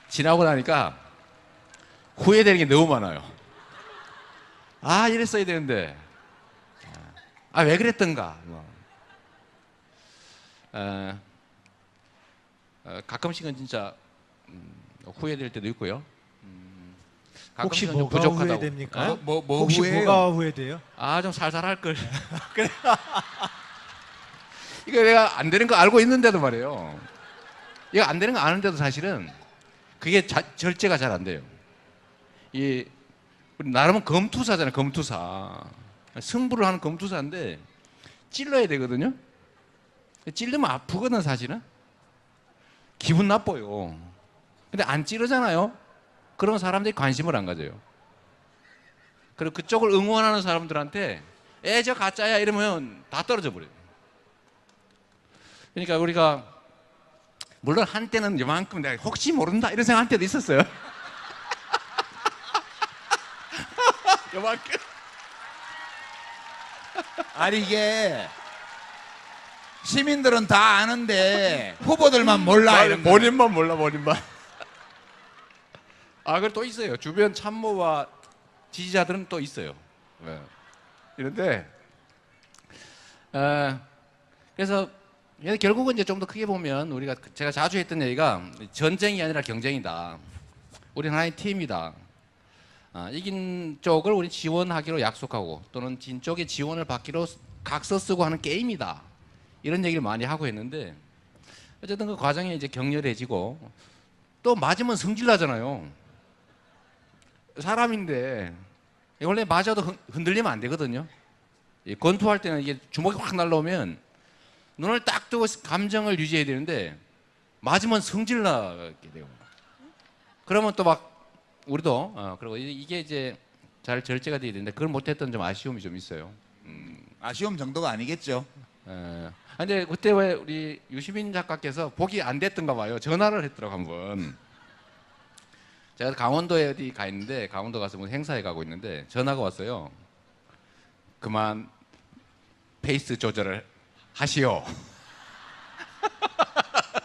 지나고 나니까 후회되는 게 너무 많아요. 아, 이랬어야 되는데. 아, 왜 그랬던가. 뭐. 가끔씩은 진짜 후회될 때도 있고요. 혹시 가끔씩은 좀 뭐가 부족하다고. 후회됩니까? 에? 혹시 후회해요? 뭐가 후회돼요? 아, 좀 살살 할 걸. 그래. 이거 내가 안 되는 거 알고 있는데도 말이에요. 이거 안 되는 거 아는데도 사실은 그게 절제가 잘 안 돼요. 이 우리 나름은 검투사잖아요. 검투사. 승부를 하는 검투사인데 찔러야 되거든요. 찔르면 아프거든 사실은. 기분 나빠요. 근데 안 찌르잖아요. 그런 사람들이 관심을 안 가져요. 그리고 그쪽을 응원하는 사람들한테 저 가짜야 이러면 다 떨어져 버려요. 그러니까 우리가 물론 한때는 이만큼 내가 혹시 모른다 이런 생각 한 때도 있었어요. 이만큼. 아니 이게 시민들은 다 아는데 후보들만 몰라 이런 거. 본인만 몰라 본인만. 아, 그리고 또 있어요. 주변 참모와 지지자들은 또 있어요. 네. 이런데 그래서 결국은 이제 좀 더 크게 보면 우리가 제가 자주 했던 얘기가 전쟁이 아니라 경쟁이다. 우리는 하나의 팀이다. 이긴 쪽을 우리 지원하기로 약속하고 또는 진 쪽의 지원을 받기로 각서 쓰고 하는 게임이다. 이런 얘기를 많이 하고 했는데 어쨌든 그 과정이 이제 격렬해지고 또 맞으면 성질나잖아요. 사람인데 원래 맞아도 흔들리면 안 되거든요. 권투할 때는 이게 주먹이 확 날라오면 눈을 딱 뜨고 감정을 유지해야 되는데 맞으면 성질나게 돼요. 그러면 또 막 우리도 그리고 이게 이제 잘 절제가 돼야 되는데 그걸 못했던 좀 아쉬움이 좀 있어요. 아쉬움 정도가 아니겠죠. 근데 그때 왜 우리 유시민 작가께서 복이 안 됐던가 봐요. 전화를 했더라고 한번. 제가 강원도에 어디 가 있는데 강원도 가서 무슨 행사에 가고 있는데 전화가 왔어요. 그만 페이스 조절을 하시오.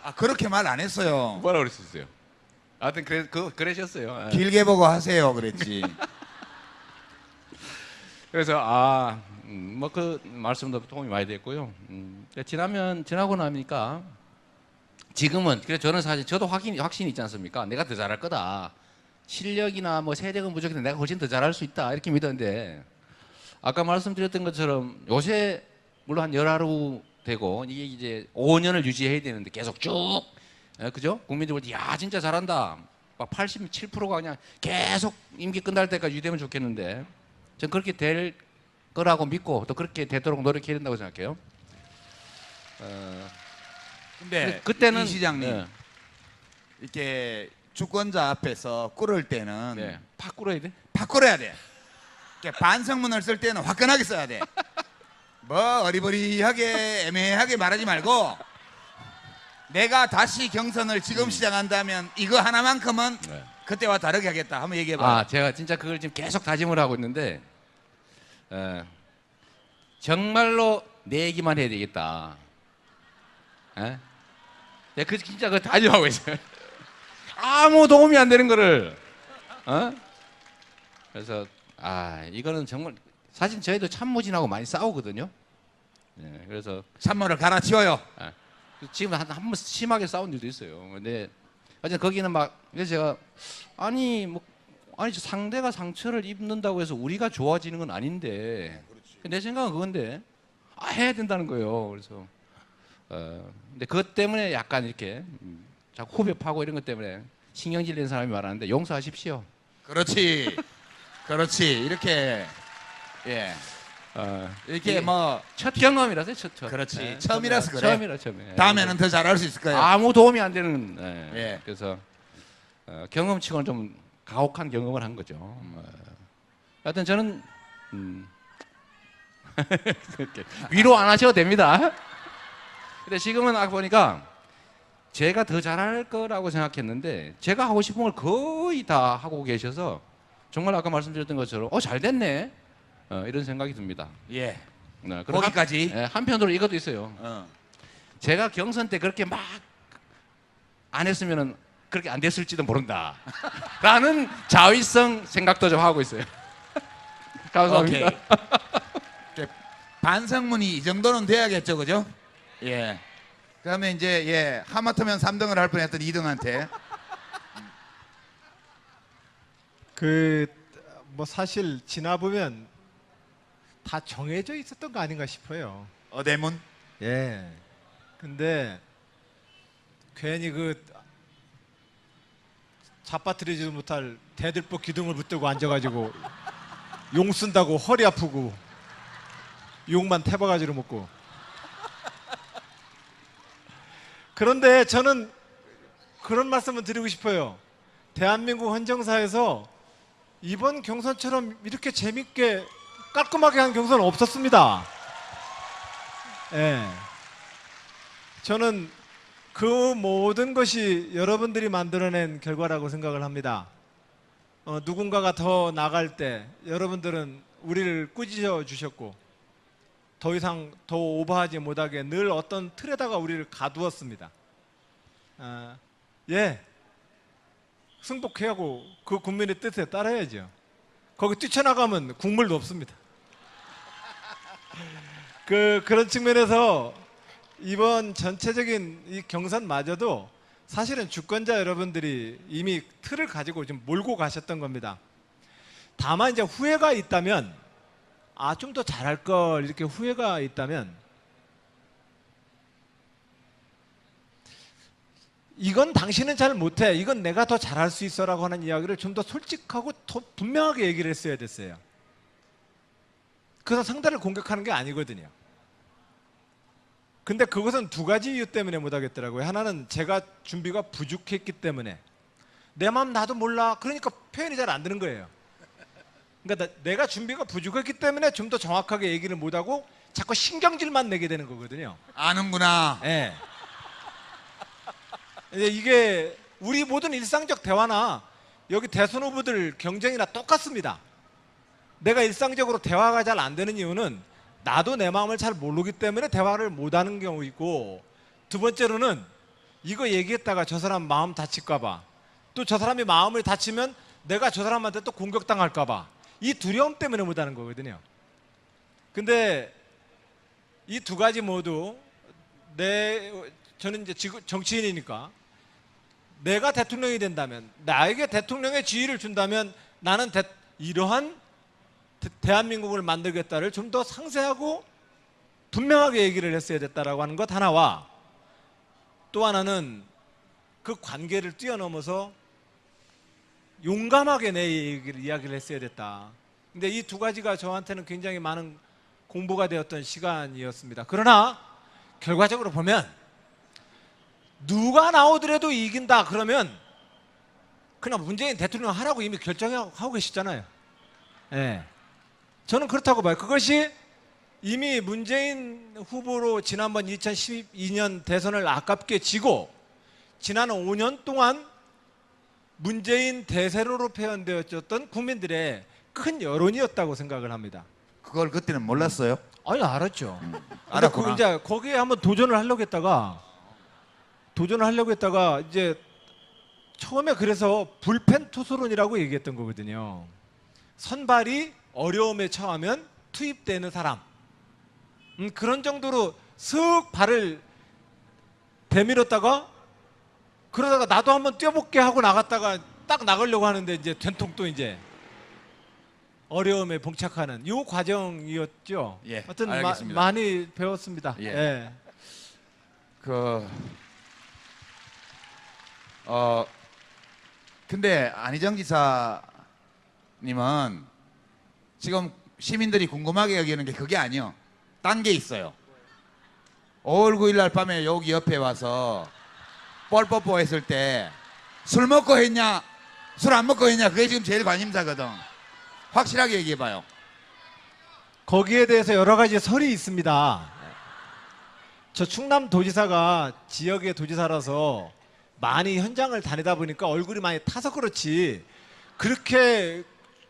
아 그렇게 말 안 했어요. 뭐라 그랬었어요? 하여튼 그러셨어요. 길게 보고 하세요 그랬지. 그래서 뭐 그 말씀도 도움이 많이 됐고요. 지나고 나니까 지금은 그래서 저는 사실 저도 확신이 있지 않습니까? 내가 더 잘할 거다. 실력이나 뭐 세력은 부족해도 내가 훨씬 더 잘할 수 있다 이렇게 믿었는데 아까 말씀드렸던 것처럼 요새 물론 한 열하루 되고 이게 이제 5년을 유지해야 되는데 계속 쭉 그죠? 국민들 볼 때 야 진짜 잘한다. 막 87%가 그냥 계속 임기 끝날 때까지 유지되면 좋겠는데 전 그렇게 될 거라고 믿고 또 그렇게 되도록 노력해야 된다고 생각해요. 근데 그때는 이 시장님 네. 이렇게 주권자 앞에서 꿇을 때는 네. 팍 꿇어야 돼. 팍 꿇어야 돼. 이렇게 반성문을 쓸 때는 화끈하게 써야 돼. 뭐 어리버리하게 애매하게 말하지 말고 내가 다시 경선을 지금 시작한다면 이거 하나만큼은 네. 그때와 다르게 하겠다. 한번 얘기해봐. 제가 진짜 그걸 지금 계속 다짐을 하고 있는데 정말로 내 얘기만 해야 되겠다. 내가 진짜 그 다짐하고 있어요. 아무 도움이 안 되는 거를. 그래서 이거는 정말 사실 저희도 참모진하고 많이 싸우거든요. 그래서 참모를 갈아치워요. 지금 한번 심하게 싸운 일도 있어요. 근데 어쨌든 거기는 막 그래서 제가 아니 저 상대가 상처를 입는다고 해서 우리가 좋아지는 건 아닌데 내 생각은 그건데 해야 된다는 거예요. 그래서 근데 그것 때문에 약간 이렇게 자꾸 후배 파고 이런 것 때문에 신경질 낸 사람이 많았는데 용서하십시오. 그렇지. 그렇지. 이렇게 예. 이렇게 뭐 첫 경험이라서 첫. 그렇지. 처음이라서 그래. 처음이라. 다음에는 더 잘할 수 있을 거예요. 아무 도움이 안 되는. 예. 그래서 경험치고는 좀 가혹한 경험을 한 거죠. 하여튼 저는 그렇게 위로 안 하셔도 됩니다. 근데 지금은 보니까 제가 더 잘할 거라고 생각했는데 제가 하고 싶은 걸 거의 다 하고 계셔서 정말 아까 말씀드렸던 것처럼 잘 됐네 이런 생각이 듭니다. 예. 그리고 거기까지. 한편으로 이것도 있어요. 제가 경선 때 그렇게 막 안 했으면은 그렇게 안 됐을지도 모른다. 라는 자위성 생각도 좀 하고 있어요. 감사합니다. 오케이. 이제 반성문이 이 정도는 돼야겠죠, 그죠? 예. 그러면 이제 예 하마터면 3등을 할 뻔했던 2등한테 그 뭐 사실 지나 보면 다 정해져 있었던 거 아닌가 싶어요. 어대문. 예. 근데 괜히 그 잡아뜨리지도 못할 대들보 기둥을 붙들고 앉아가지고 용 쓴다고 허리 아프고 욕만 태바가지로 먹고. 그런데 저는 그런 말씀을 드리고 싶어요. 대한민국 헌정사에서 이번 경선처럼 이렇게 재밌게 깔끔하게 한 경선은 없었습니다. 예. 저는 그 모든 것이 여러분들이 만들어낸 결과라고 생각을 합니다. 누군가가 더 나갈 때 여러분들은 우리를 꾸짖어 주셨고 더 이상 더 오버하지 못하게 늘 어떤 틀에다가 우리를 가두었습니다. 예, 승복해야 하고 그 국민의 뜻에 따라야죠. 거기 뛰쳐나가면 국물도 없습니다. 그런 측면에서 이번 전체적인 이 경선마저도 사실은 주권자 여러분들이 이미 틀을 가지고 좀 몰고 가셨던 겁니다. 다만 이제 후회가 있다면 좀 더 잘할 걸 이렇게 후회가 있다면 이건 당신은 잘 못해, 이건 내가 더 잘할 수 있어라고 하는 이야기를 좀 더 솔직하고 더 분명하게 얘기를 했어야 됐어요. 그래서 상대를 공격하는 게 아니거든요. 근데 그것은 두 가지 이유 때문에 못하겠더라고요. 하나는 제가 준비가 부족했기 때문에 내 마음 나도 몰라, 그러니까 표현이 잘 안 되는 거예요. 그러니까 내가 준비가 부족했기 때문에 좀 더 정확하게 얘기를 못하고 자꾸 신경질만 내게 되는 거거든요. 아는구나. 예. 이게 우리 모든 일상적 대화나 여기 대선 후보들 경쟁이나 똑같습니다. 내가 일상적으로 대화가 잘 안 되는 이유는 나도 내 마음을 잘 모르기 때문에 대화를 못하는 경우 있고, 두 번째로는 이거 얘기했다가 저 사람 마음 다칠까 봐, 또 저 사람이 마음을 다치면 내가 저 사람한테 또 공격당할까 봐, 이 두려움 때문에 못하는 거거든요. 근데 이 두 가지 모두 저는 이제 정치인이니까 내가 대통령이 된다면, 나에게 대통령의 지위를 준다면 나는 이러한 대한민국을 만들겠다를 좀 더 상세하고 분명하게 얘기를 했어야 됐다라고 하는 것 하나와, 또 하나는 그 관계를 뛰어넘어서 용감하게 내 이야기를 했어야 됐다. 근데 이 두 가지가 저한테는 굉장히 많은 공부가 되었던 시간이었습니다. 그러나 결과적으로 보면 누가 나오더라도 이긴다 그러면 그냥 문재인 대통령 하라고 이미 결정하고 계시잖아요. 예. 저는 그렇다고 봐요. 그것이 이미 문재인 후보로 지난번 2012년 대선을 아깝게 지고 지난 5년 동안 문재인 대세로로 표현되었던 국민들의 큰 여론이었다고 생각을 합니다. 그걸 그때는 몰랐어요? 아니, 알았죠. 알았구나. 이제 거기에 한번 도전을 하려고 했다가 이제 처음에 그래서 불펜 투수론이라고 얘기했던 거거든요. 선발이 어려움에 처하면 투입되는 사람. 그런 정도로 슥 발을 대밀었다가 그러다가 나도 한번 뛰어볼게 하고 나갔다가 딱 나가려고 하는데 이제 된통 또 이제 어려움에 봉착하는 이 과정이었죠. 예, 하여튼 알겠습니다. 많이 배웠습니다. 예. 예. 근데 안희정 지사님은 지금 시민들이 궁금하게 여기는 게 그게 아니요. 딴 게 있어요. 5월 9일 날 밤에 여기 옆에 와서 뻘뽀뽀 했을 때 술 먹고 했냐, 술 안 먹고 했냐, 그게 지금 제일 관심사거든. 확실하게 얘기해봐요. 거기에 대해서 여러 가지 설이 있습니다. 저 충남도지사가 지역의 도지사라서 많이 현장을 다니다 보니까 얼굴이 많이 타서 그렇지 그렇게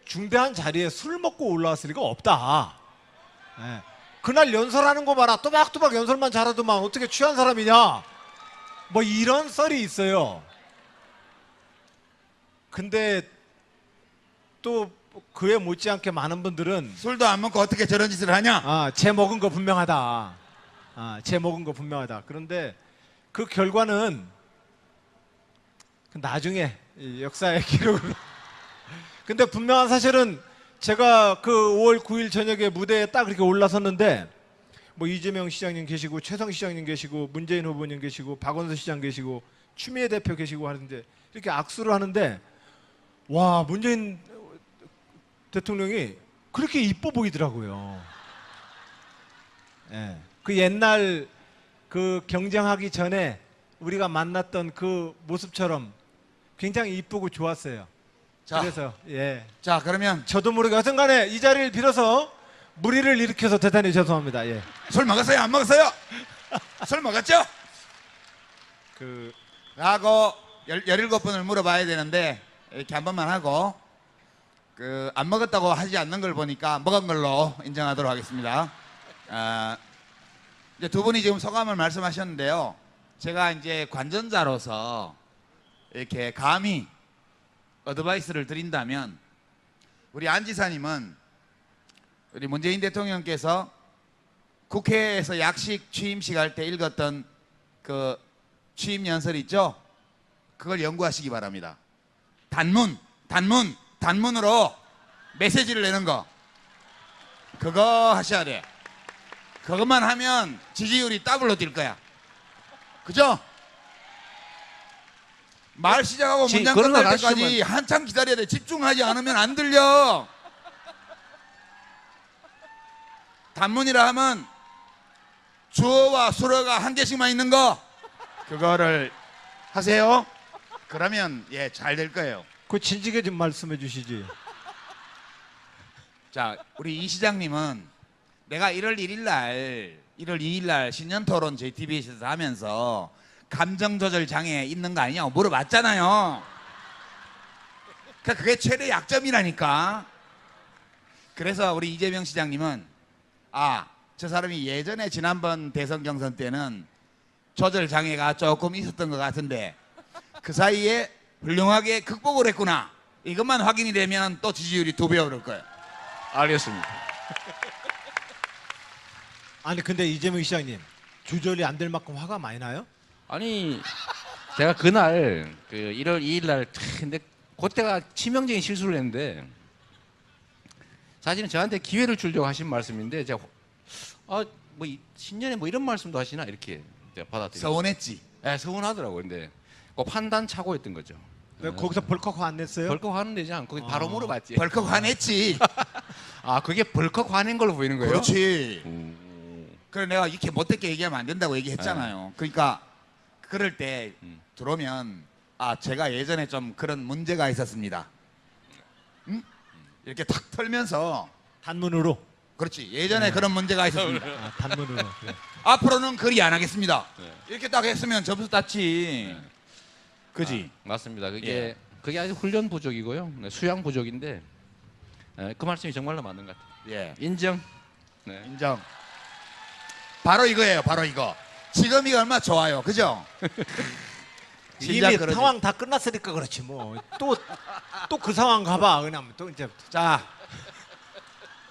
중대한 자리에 술 먹고 올라왔을 리가 없다. 예. 그날 연설하는 거 봐라. 또박또박 연설만 잘하더만 어떻게 취한 사람이냐. 뭐 이런 썰이 있어요. 근데 또 그에 못지않게 많은 분들은 술도 안 먹고 어떻게 저런 짓을 하냐? 쟤 먹은 거 분명하다. 쟤 먹은 거 분명하다. 그런데 그 결과는 그 나중에 이 역사의 기록으로. 근데 분명한 사실은 제가 그 5월 9일 저녁에 무대에 딱 이렇게 올라섰는데 뭐 이재명 시장님 계시고 최성 시장님 계시고 문재인 후보님 계시고 박원순 시장 계시고 추미애 대표 계시고 하는데 이렇게 악수를 하는데 와 문재인 대통령이 그렇게 이뻐 보이더라고요. 예. 그 옛날 그 경쟁하기 전에 우리가 만났던 그 모습처럼 굉장히 이쁘고 좋았어요. 자, 그래서 예. 자 그러면 저도 모르게 여튼간에 이 자리를 빌어서 무리를 일으켜서 대단히 죄송합니다. 예. 술 먹었어요? 안 먹었어요? 술 먹었죠? 그 하고 17번을 물어봐야 되는데 이렇게 한 번만 하고 그 안 먹었다고 하지 않는 걸 보니까 먹은 걸로 인정하도록 하겠습니다. 이제 두 분이 지금 소감을 말씀하셨는데요. 제가 이제 관전자로서 이렇게 감히 어드바이스를 드린다면 우리 안 지사님은 우리 문재인 대통령께서 국회에서 약식 취임식 할 때 읽었던 그 취임 연설 있죠? 그걸 연구하시기 바랍니다. 단문으로 메시지를 내는 거 그거 하셔야 돼. 그것만 하면 지지율이 더블로 뛸 거야. 그죠? 말 시작하고 문장 그런 거 끝날 때까지 가르치면- 한참 기다려야 돼. 집중하지 않으면 안 들려. 단문이라 하면 주어와 수어가 한 개씩만 있는 거 그거를 하세요. 그러면 예, 잘 될 거예요. 그 진지하게 좀 말씀해 주시지. 자, 우리 이 시장님은 내가 1월 2일 날 신년 토론 JTBC에서 하면서 감정 조절 장애 있는 거 아니냐고 물어봤잖아요. 그러니까 그게 최대 약점이라니까. 그래서 우리 이재명 시장님은 저 사람이 예전에 지난번 대선 경선 때는 조절 장애가 조금 있었던 것 같은데 그 사이에 훌륭하게 극복을 했구나. 이것만 확인이 되면 또 지지율이 2배 오를 거예요. 알겠습니다. 아니 근데 이재명 시장님 조절이 안 될 만큼 화가 많이 나요? 아니 제가 그날 그 1월 2일 날 근데 그때가 치명적인 실수를 했는데 사실은 저한테 기회를 주려고 하신 말씀인데 제가 뭐 신년에 뭐 이런 말씀도 하시나 이렇게 제가 받아들였어요. 서운했지. 네, 서운하더라고요. 근데 그 판단 착오였던 거죠. 왜 거기서 벌컥 화 안 냈어요? 벌컥 화는 되지 않고 바로 물어봤지. 벌컥 화냈지. 그게 벌컥 화낸 걸로 보이는 거예요? 그렇지. 그래 내가 이렇게 못되게 얘기하면 안 된다고 얘기했잖아요. 그러니까 그럴 때 들어오면 제가 예전에 좀 그런 문제가 있었습니다. 응? 이렇게 탁 털면서 단문으로. 그렇지. 예전에 그런 문제가 있었습니다. 단문으로. 그래. 앞으로는 그리 안 하겠습니다. 이렇게 딱 했으면 점수 땄지. 그지? 맞습니다. 예. 그게 아주 훈련 부족이고요. 네, 수양 부족인데 그 말씀이 정말로 맞는 것 같아요. 예. 인정. 네. 인정. 바로 이거예요. 바로 이거. 지금 이거 얼마나 좋아요. 그죠? 진짜 이미 그러지. 상황 다 끝났으니까 그렇지 뭐. 또 그 상황 가봐. 그냥 또 이제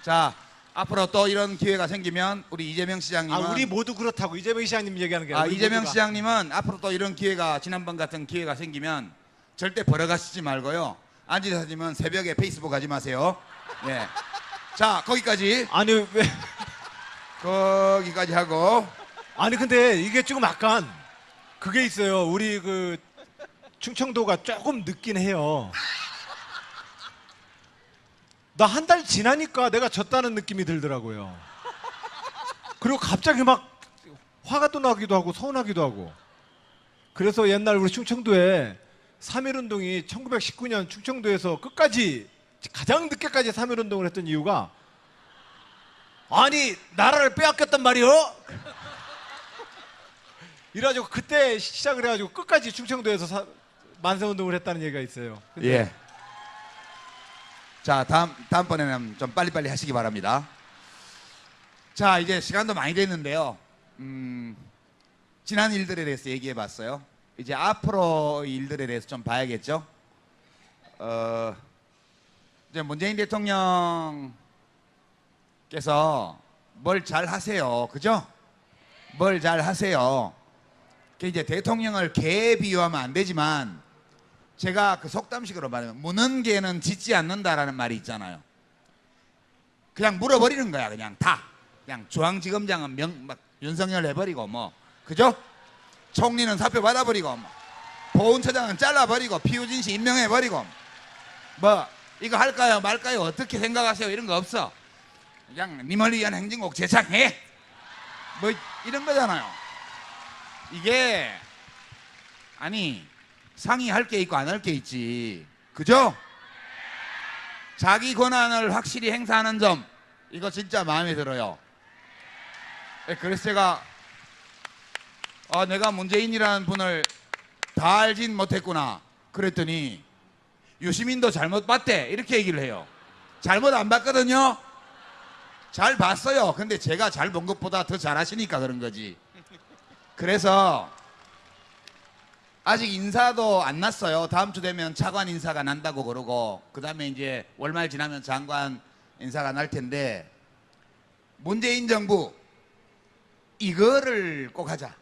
자, 앞으로 또 이런 기회가 생기면 우리 이재명 시장님은 우리 모두 그렇다고 이재명 시장님 얘기하는 게 아니라 우리 이재명 모두가. 시장님은 앞으로 또 이런 기회가 지난번 같은 기회가 생기면 절대 벌어가시지 말고요. 안 지사님은 새벽에 페이스북 하지 마세요. 예. 자, 거기까지 아니 왜 거기까지 하고 아니 근데 이게 지금 약간 그게 있어요. 우리 그 충청도가 조금 늦긴 해요. 나 한 달 지나니까 내가 졌다는 느낌이 들더라고요. 그리고 갑자기 막 화가 또 나기도 하고 서운하기도 하고. 그래서 옛날 우리 충청도에 3.1운동이 1919년 충청도에서 끝까지 가장 늦게까지 3.1운동을 했던 이유가 아니 나라를 빼앗겼단 말이요. 이래가지고 그때 시작을 해가지고 끝까지 충청도에서 만세운동을 했다는 얘기가 있어요. 근데 예. 자, 다음번에는 좀 빨리빨리 하시기 바랍니다. 자, 이제 시간도 많이 됐는데요. 지난 일들에 대해서 얘기해 봤어요. 이제 앞으로 일들에 대해서 좀 봐야겠죠. 이제 문재인 대통령께서 뭘 잘 하세요, 그죠? 뭘 잘 하세요. 이제 대통령을 개에 비유하면 안 되지만 제가 그 속담식으로 말하면 무는 개는 짖지 않는다라는 말이 있잖아요. 그냥 물어버리는 거야, 그냥 다. 그냥 중앙지검장은 막 윤석열 해버리고 뭐, 그죠? 총리는 사표 받아버리고 뭐, 보훈처장은 잘라버리고 피우진 씨 임명해버리고 뭐 이거 할까요 말까요 어떻게 생각하세요 이런 거 없어. 그냥 님을 위한 행진곡 제창해 뭐 이런 거잖아요. 이게 아니 상의 할 게 있고 안 할 게 있지, 그죠? 자기 권한을 확실히 행사하는 점 이거 진짜 마음에 들어요. 그래서 제가 내가 문재인이라는 분을 다 알진 못했구나 그랬더니 유시민도 잘못 봤대 이렇게 얘기를 해요. 잘못 안 봤거든요. 잘 봤어요. 근데 제가 잘 본 것보다 더 잘하시니까 그런 거지. 그래서 아직 인사도 안 났어요. 다음 주 되면 차관 인사가 난다고 그러고 그 다음에 이제 월말 지나면 장관 인사가 날 텐데 문재인 정부 이거를 꼭 하자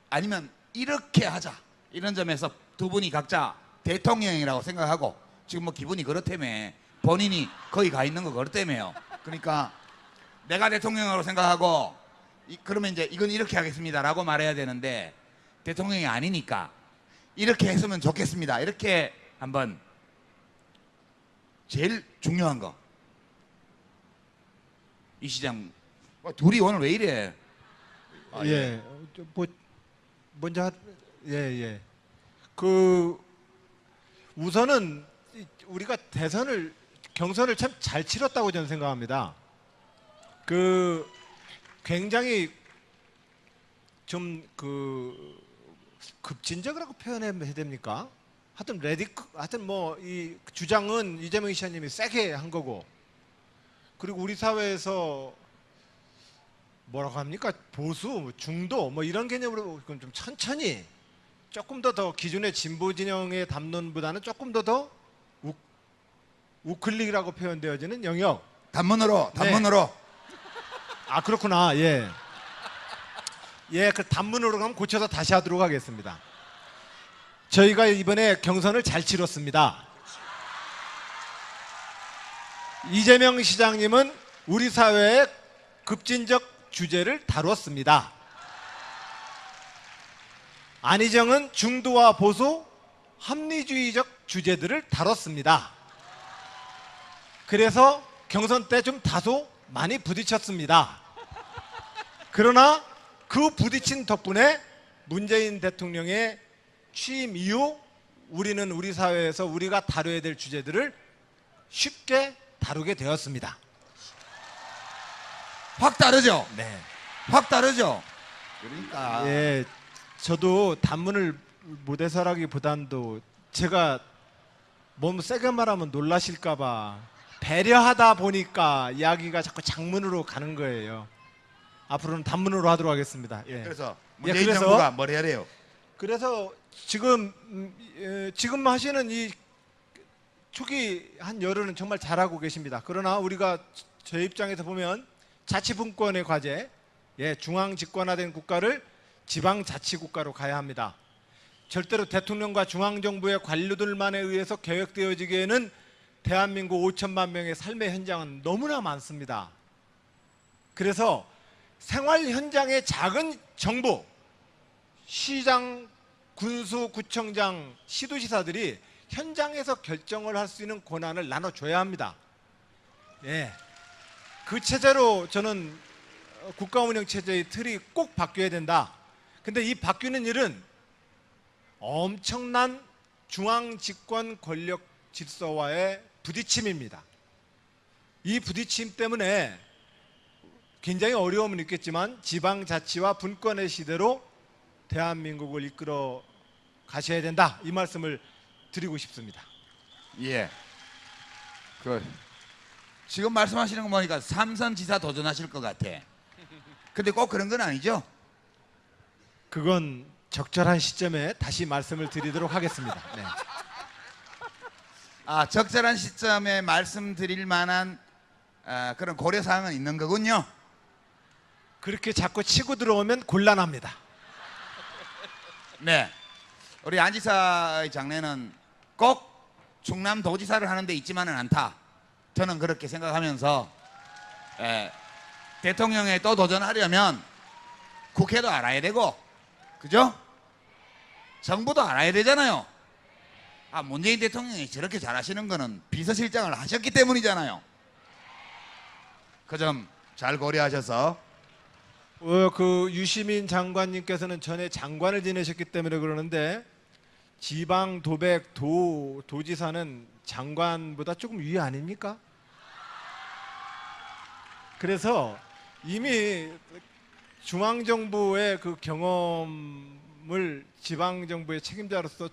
아니면 이렇게 하자 이런 점에서 두 분이 각자 대통령이라고 생각하고 지금 뭐 기분이 그렇다며 본인이 거기 가 있는 거 그렇다며요. 그러니까 내가 대통령으로 생각하고 그러면 이제 이건 이렇게 하겠습니다라고 말해야 되는데 대통령이 아니니까 이렇게 했으면 좋겠습니다 이렇게 한번 제일 중요한 거 이 시장 둘이 오늘 왜 이래? 예. 뭐 먼저 예. 그 우선은 우리가 경선을 참 잘 치렀다고 저는 생각합니다. 그 굉장히 좀 그 급진적이라고 표현해야 됩니까? 하여튼 뭐 이 주장은 이재명 시장님이 세게 한 거고 그리고 우리 사회에서 뭐라고 합니까? 보수, 중도 뭐 이런 개념으로 좀 천천히 조금 더 기존의 진보 진영의 담론보다는 조금 더 우클릭이라고 표현되어지는 영역. 단문으로. 아 그렇구나. 예. 예, 그 단문으로 가면 고쳐서 다시 하도록 하겠습니다. 저희가 이번에 경선을 잘 치렀습니다. 이재명 시장님은 우리 사회의 급진적 주제를 다뤘습니다. 안희정은 중도와 보수, 합리주의적 주제들을 다뤘습니다. 그래서 경선 때 좀 다소 많이 부딪혔습니다. 그러나 그 부딪힌 덕분에 문재인 대통령의 취임 이후 우리는 우리 사회에서 우리가 다뤄야 될 주제들을 쉽게 다루게 되었습니다. 확 다르죠? 네. 확 다르죠? 그러니까 예, 저도 단문을 못 해설하기보단도 제가 너무 세게 말하면 놀라실까봐 배려하다 보니까 이야기가 자꾸 장문으로 가는 거예요. 앞으로는 단문으로 하도록 하겠습니다. 예. 그래서 예, 문재인 정부가 뭘 해야 돼요? 그래서 지금 하시는 이 초기 한 열흘은 정말 잘하고 계십니다. 그러나 우리가 제 입장에서 보면 자치분권의 과제, 중앙 집권화된 국가를 지방 자치국가로 가야 합니다. 절대로 대통령과 중앙정부의 관료들만에 의해서 계획되어지기에는 대한민국 5천만 명의 삶의 현장은 너무나 많습니다. 그래서 생활 현장의 작은 정부, 시장, 군수, 구청장, 시도지사들이 현장에서 결정을 할 수 있는 권한을 나눠줘야 합니다. 예. 그 체제로 저는 국가운영 체제의 틀이 꼭 바뀌어야 된다. 근데 이 바뀌는 일은 엄청난 중앙집권 권력 질서와의 부딪힘입니다. 이 부딪힘 때문에 굉장히 어려움은 있겠지만 지방자치와 분권의 시대로 대한민국을 이끌어 가셔야 된다. 이 말씀을 드리고 싶습니다. 예. 지금 말씀하시는 거 보니까 삼선 지사 도전하실 것 같아. 근데 꼭 그런 건 아니죠? 그건 적절한 시점에 다시 말씀을 드리도록 하겠습니다. 네. 적절한 시점에 말씀드릴 만한 그런 고려 사항은 있는 거군요. 그렇게 자꾸 치고 들어오면 곤란합니다. 네, 우리 안지사의 장례는 꼭 충남도지사를 하는 데 있지만은 않다. 저는 그렇게 생각하면서 대통령에 또 도전하려면 국회도 알아야 되고, 그죠? 정부도 알아야 되잖아요. 문재인 대통령이 저렇게 잘하시는 거는 비서실장을 하셨기 때문이잖아요. 그 점 잘 고려하셔서. 그 유시민 장관님께서는 전에 장관을 지내셨기 때문에 그러는데 지방 도백 도지사는 장관보다 조금 위 아닙니까? 그래서 이미 중앙정부의 그 경험을 지방정부의 책임자로서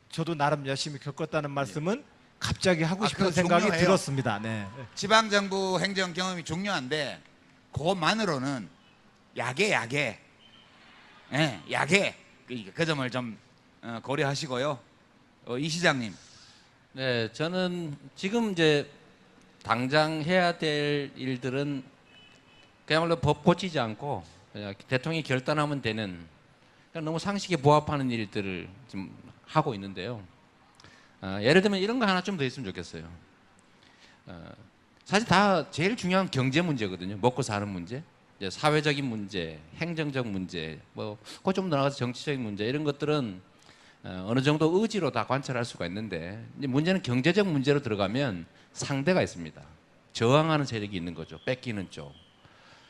저도 나름 열심히 겪었다는 말씀은 갑자기 하고 싶은 그거 생각이 중요해요. 들었습니다. 네. 지방정부 행정 경험이 중요한데 그것만으로는 약해. 약해. 그 점을 좀 고려하시고요. 이 시장님. 네, 저는 지금 이제 당장 해야 될 일들은 그야말로 법 고치지 않고 그냥 대통령이 결단하면 되는, 그러니까 너무 상식에 부합하는 일들을 지금 하고 있는데요. 예를 들면 이런 거 하나 좀 더 있으면 좋겠어요. 사실 다 제일 중요한 경제 문제거든요. 먹고 사는 문제, 이제 사회적인 문제, 행정적 문제, 그거 좀 더 나가서 정치적인 문제, 이런 것들은 어느 정도 의지로 다 관찰할 수가 있는데, 이제 문제는 경제적 문제로 들어가면 상대가 있습니다. 저항하는 세력이 있는 거죠. 뺏기는 쪽.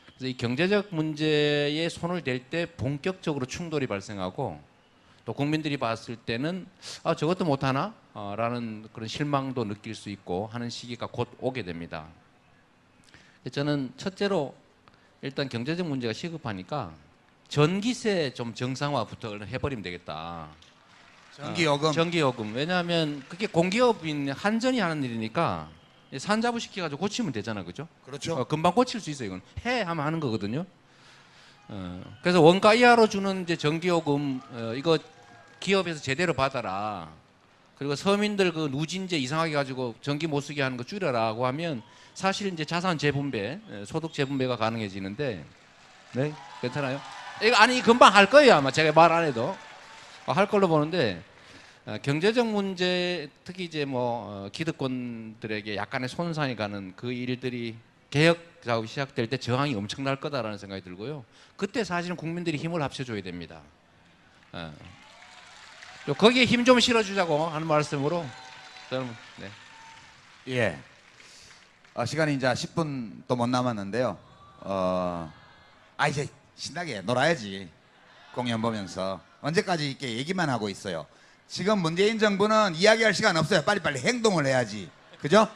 그래서 이 경제적 문제에 손을 댈 때 본격적으로 충돌이 발생하고, 또 국민들이 봤을 때는 저것도 못하나? 라는 그런 실망도 느낄 수 있고 하는 시기가 곧 오게 됩니다. 저는 첫째로 일단 경제적 문제가 시급하니까 전기세 좀 정상화부터 해버리면 되겠다. 전기요금. 전기요금. 왜냐하면 그게 공기업인 한전이 하는 일이니까 산자부 시켜가지고 고치면 되잖아, 그죠? 그렇죠. 금방 고칠 수 있어. 이건 해 하면 하는 거거든요. 그래서 원가 이하로 주는 이제 전기요금 이거 기업에서 제대로 받아라. 그리고 서민들 그 누진제 이상하게 가지고 전기 못 쓰게 하는 거 줄여라고 하면 사실 이제 자산 재분배, 소득 재분배가 가능해지는데, 네, 괜찮아요? 이거 아니 금방 할 거예요 아마 제가 말 안 해도 할 걸로 보는데, 경제적 문제 특히 이제 기득권들에게 약간의 손상이 가는 그 일들이 개혁 작업이 시작될 때 저항이 엄청날 거다라는 생각이 들고요. 그때 사실은 국민들이 힘을 합쳐줘야 됩니다. 거기에 힘 좀 실어주자고 하는 말씀으로 저는 네. 예. 시간이 이제 10분도 못 남았는데요. 이제 신나게 놀아야지. 공연 보면서. 언제까지 이렇게 얘기만 하고 있어요. 지금 문재인 정부는 이야기할 시간 없어요. 빨리빨리 행동을 해야지. 그죠?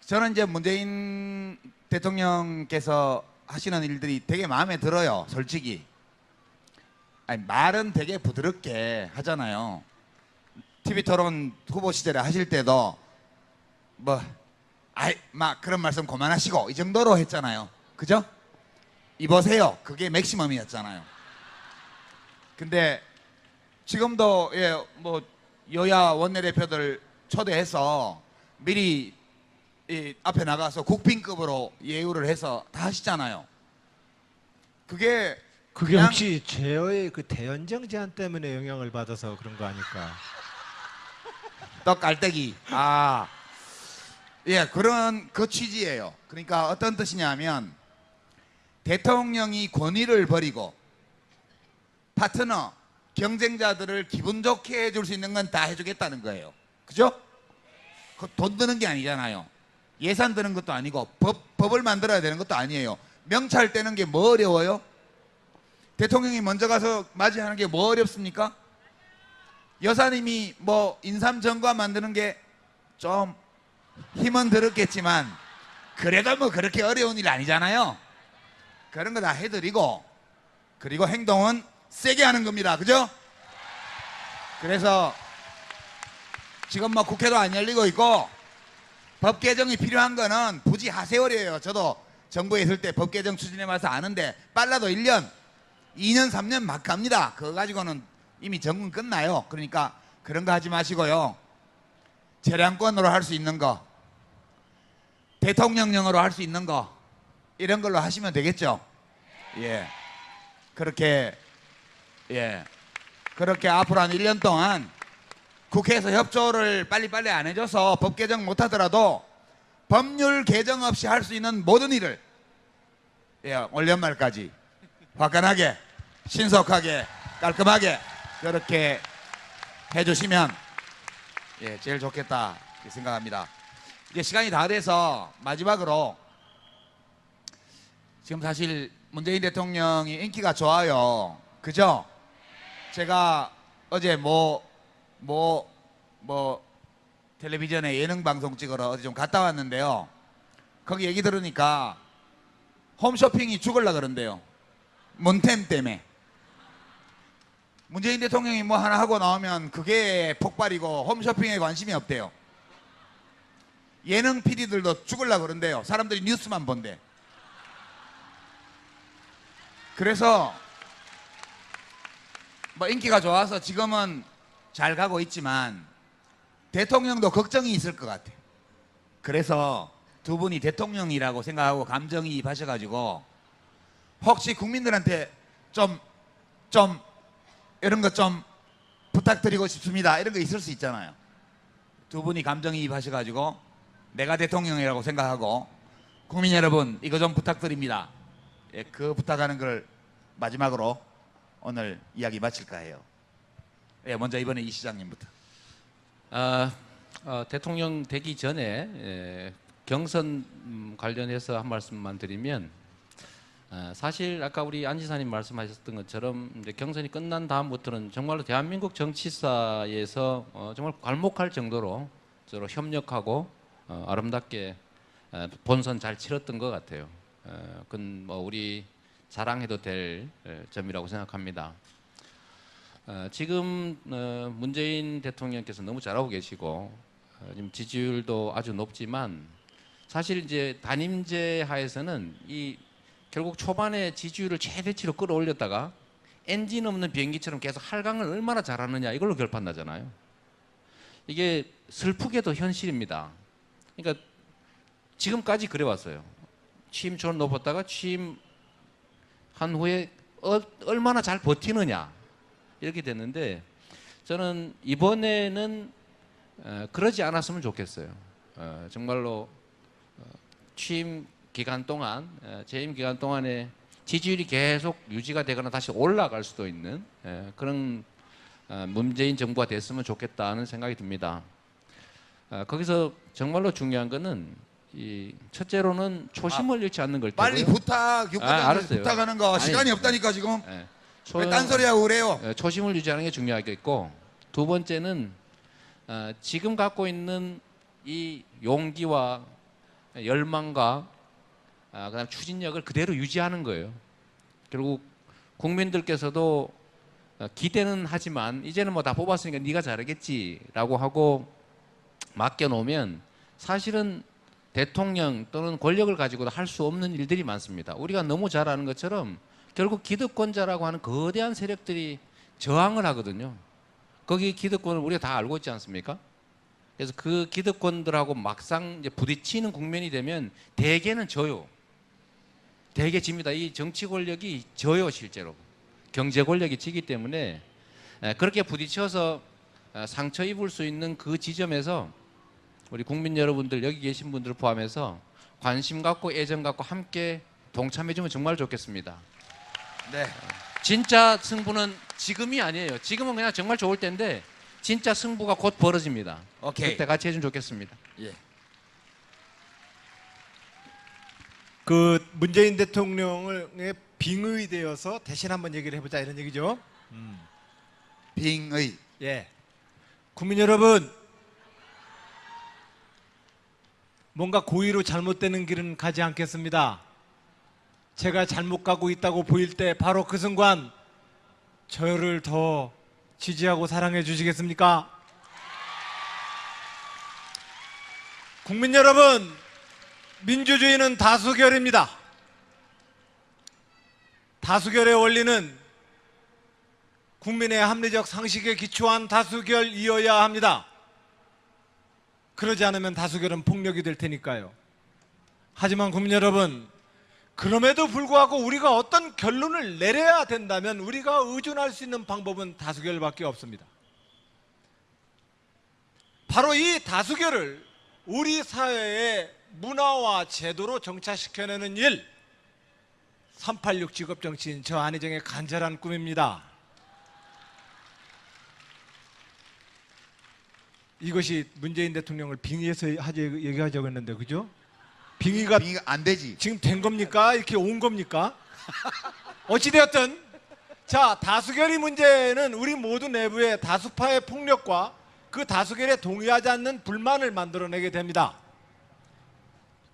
저는 이제 문재인 대통령께서 하시는 일들이 되게 마음에 들어요. 솔직히. 말은 되게 부드럽게 하잖아요. TV 토론 후보 시절에 하실 때도 막 그런 말씀 그만하시고 이 정도로 했잖아요. 그죠? 이보세요. 그게 맥시멈이었잖아요. 근데 지금도 여야 원내대표들 초대해서 미리 앞에 나가서 국빈급으로 예우를 해서 다 하시잖아요. 그게 그냥 혹시 제어의 그 대연정 제한 때문에 영향을 받아서 그런 거 아닐까? 떡 깔때기. 예, 그런 그 취지예요. 그러니까 어떤 뜻이냐면 대통령이 권위를 버리고 파트너, 경쟁자들을 기분 좋게 해줄 수 있는 건 다 해주겠다는 거예요. 그죠? 돈 드는 게 아니잖아요. 예산 드는 것도 아니고 법을 만들어야 되는 것도 아니에요. 명찰 떼는 게 뭐 어려워요? 대통령이 먼저 가서 맞이하는 게 뭐 어렵습니까? 여사님이 인삼 전과 만드는 게 좀 힘은 들었겠지만 그래도 그렇게 어려운 일 아니잖아요. 그런 거 다 해드리고, 그리고 행동은 세게 하는 겁니다. 그죠? 그래서 지금 국회도 안 열리고 있고 법 개정이 필요한 거는 부지 하세월이에요. 저도 정부에 있을 때 법 개정 추진해봐서 아는데 빨라도 1년, 2년, 3년 막 갑니다. 그거 가지고는 이미 정권 끝나요. 그러니까 그런 거 하지 마시고요. 재량권으로 할 수 있는 거, 대통령령으로 할 수 있는 거, 이런 걸로 하시면 되겠죠. 예. 그렇게 앞으로 한 1년 동안 국회에서 협조를 빨리빨리 안 해줘서 법 개정 못 하더라도 법률 개정 없이 할 수 있는 모든 일을 올 연말까지 화끈하게, 신속하게, 깔끔하게 그렇게 해주시면 제일 좋겠다 생각합니다. 이제 시간이 다 돼서 마지막으로, 지금 사실 문재인 대통령이 인기가 좋아요. 그죠? 제가 어제 텔레비전에 예능 방송 찍으러 어디 좀 갔다 왔는데요. 거기 얘기 들으니까 홈쇼핑이 죽을라 그런대요. 문템 때문에. 문재인 대통령이 뭐 하나 하고 나오면 그게 폭발이고 홈쇼핑에 관심이 없대요. 예능 PD들도 죽을라 그런대요. 사람들이 뉴스만 본대. 그래서 뭐 인기가 좋아서 지금은 잘 가고 있지만 대통령도 걱정이 있을 것 같아요. 그래서 두 분이 대통령이라고 생각하고 감정이입하셔가지고 혹시 국민들한테 좀 이런 거 좀 부탁드리고 싶습니다, 이런 거 있을 수 있잖아요. 두 분이 감정이입하셔가지고 내가 대통령이라고 생각하고 국민 여러분 이거 좀 부탁드립니다, 그 부탁하는 걸 마지막으로 오늘 이야기 마칠까 해요. 먼저 이번에 이 시장님부터. 대통령 되기 전에 경선 관련해서 한 말씀만 드리면, 사실 아까 우리 안 지사님 말씀하셨던 것처럼 이제 경선이 끝난 다음부터는 정말로 대한민국 정치사에서 정말 괄목할 정도로 서로 협력하고 아름답게 본선 잘 치렀던 것 같아요. 그건 뭐 우리 자랑해도 될 점이라고 생각합니다. 지금 문재인 대통령께서 너무 잘하고 계시고 지금 지지율도 아주 높지만, 사실 이제 단임제 하에서는 이 결국 초반에 지지율을 최대치로 끌어올렸다가 엔진 없는 비행기처럼 계속 할강을 얼마나 잘하느냐 이걸로 결판나잖아요. 이게 슬프게도 현실입니다. 그러니까 지금까지 그래왔어요. 취임 초는 높았다가 취임한 후에 얼마나 잘 버티느냐 이렇게 됐는데, 저는 이번에는 그러지 않았으면 좋겠어요. 정말로 취임 기간 동안, 재임 기간 동안에 지지율이 계속 유지가 되거나 다시 올라갈 수도 있는 그런 문재인 정부가 됐으면 좋겠다는 생각이 듭니다. 거기서 정말로 중요한 거는 이 첫째로는 초심을 잃지 않는 걸 빨리 테고요. 부탁, 육과장님 부탁하는 거 시간이 없다니까 지금. 왜 딴소리하고 그래요? 초심을 유지하는 게 중요하겠고, 두 번째는 지금 갖고 있는 이 용기와 열망과 그다음 추진력을 그대로 유지하는 거예요. 결국 국민들께서도 기대는 하지만 이제는 뭐 다 뽑았으니까 네가 잘하겠지라고 하고 맡겨놓으면 사실은 대통령 또는 권력을 가지고도 할 수 없는 일들이 많습니다. 우리가 너무 잘 아는 것처럼 결국 기득권자라고 하는 거대한 세력들이 저항을 하거든요. 거기 기득권을 우리가 다 알고 있지 않습니까? 그래서 그 기득권들하고 막상 이제 부딪히는 국면이 되면 대개는 져요. 대개 집니다. 이 정치 권력이 져요, 실제로. 경제 권력이 지기 때문에 그렇게 부딪혀서 상처 입을 수 있는 그 지점에서 우리 국민 여러분들, 여기 계신 분들을 포함해서 관심 갖고 애정 갖고 함께 동참해주면 정말 좋겠습니다. 네. 진짜 승부는 지금이 아니에요. 지금은 그냥 정말 좋을 때인데 진짜 승부가 곧 벌어집니다. 오케이. 그때 같이 해주면 좋겠습니다. 예. 그 문재인 대통령의 빙의되어서 대신 한번 얘기를 해보자 이런 얘기죠. 빙의. 예. 국민 여러분, 뭔가 고의로 잘못되는 길은 가지 않겠습니다. 제가 잘못 가고 있다고 보일 때 바로 그 순간 저를 더 지지하고 사랑해 주시겠습니까? 국민 여러분, 민주주의는 다수결입니다. 다수결의 원리는 국민의 합리적 상식에 기초한 다수결이어야 합니다. 그러지 않으면 다수결은 폭력이 될 테니까요. 하지만 국민 여러분, 그럼에도 불구하고 우리가 어떤 결론을 내려야 된다면 우리가 의존할 수 있는 방법은 다수결밖에 없습니다. 바로 이 다수결을 우리 사회의 문화와 제도로 정착시켜내는 일, 386 직업정치인 저 안희정의 간절한 꿈입니다. 이것이 문재인 대통령을 빙의해서 얘기하자고 했는데, 그죠? 빙의가 안 되지. 지금 된 겁니까? 이렇게 온 겁니까? 어찌되었든 자, 다수결의 문제는 우리 모두 내부의 다수파의 폭력과 그 다수결에 동의하지 않는 불만을 만들어내게 됩니다.